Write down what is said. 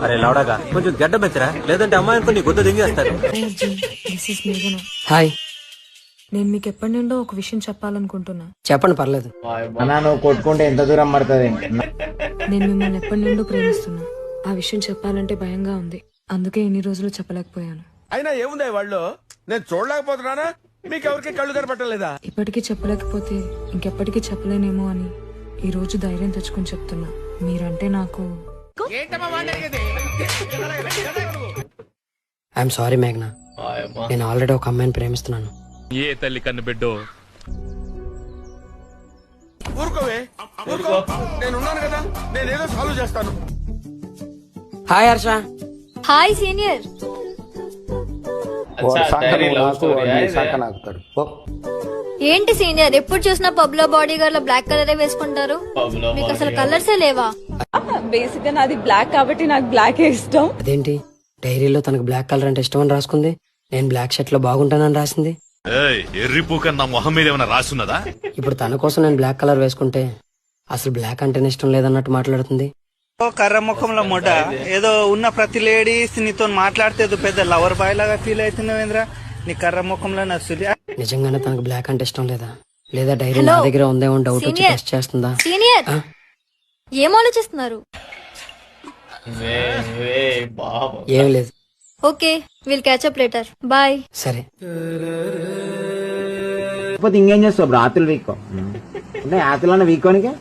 అరే లౌడగా కొంచెం గడ్డ పెంచరా, లేదంటే అమ్మాయి అనుకో నీ గుద్ద దింగేస్తారు. హాయ్, నేను మీకు ఎప్పటి నుండో ఒక విషయం చెప్పాలనుకుంటున్నా. చెప్పండి, పర్లేదు. అన్నా నువ్వు కొట్టుకుంటే ఎంత దూరం పడుతుంది? నేను మిమ్మల్ని ఎప్పటి నుండో ప్రేమిస్తున్నా. ఆ విషయం చెప్పాలంటే భయంగా ఉంది, అందుకే ఇన్ని రోజులు చెప్పలేకపోయాను. అయినా ఏముంది వాళ్ళు, నేను చూడలేకపోతున్నానా? మీకెవరికి కళ్ళు కనపట్టలేదా? ఇప్పటికీ చెప్పలేకపోతే ఇంకెప్పటికీ చెప్పలేనేమో అని ఈ రోజు ధైర్యం తెచ్చుకొని చెప్తున్నా. మీరంటే నాకు ఐఎమ్ సారీ మేఘ్నా, నేను ఆల్రెడీ ఒక అమ్మాయిని ప్రేమిస్తున్నాను. ఏ తల్లి కన్ను బిడ్డో. ఊరుకోవే, ఊరుకో. నేనున్నాను కదా, నేనేదో సాల్వ్ చేస్తాను. హాయ్ హర్ష. Hi senior. ఏంటి సీనియర్, ఎప్పుడు చూసినా పబ్ లో బాడీ గార్డ్ లో బ్లాక్ కలరే వేసుకుంటారు, మీకు అసలు కలర్సే లేవా? బేసిక్ గా నాది బ్లాక్ కాబట్టి నాకు బ్లాక్ ఇష్టం. అదేంటి, డైరీలో తనకు బ్లాక్ కలర్ అంటే ఇష్టం అని రాసుకుంది, నేను బ్లాక్ షర్ట్ లో బాగుంటానని రాసింది. ఎర్రిపూక నా మొహం మీద ఏమైనా రాసున్నదా? ఇప్పుడు తన కోసం నేను బ్లాక్ కలర్ వేసుకుంటే అసలు బ్లాక్ అంటేనే ఇష్టం లేదన్నట్టు మాట్లాడుతుంది. కర్ర ముఖంలో మొట ఏదో ఉన్న ప్రతి లేడీస్ నీతో మాట్లాడితే పెద్ద లవర్ బాయ్ లాగా ఫీల్ అవుతున్నావేంద్రా? నీ కర్ర ముఖంలో నచ్చుది. నిజంగానే తనకు బ్లాక్ అంటే ఇష్టం లేదా, లేదా డైరీ నా దగ్గర ఉందేమో డౌట్ వచ్చి టెస్ట్ చేస్తుందా? సీనియర్ ఏం ఆలోచిస్తున్నారు? ఏం లేదు. Okay, will catch up later. Bye. సరే. ఇంకేం చేస్తావు? రాత్రులు వీక్కో అంటే ఆతులన్న వీక్కోనికే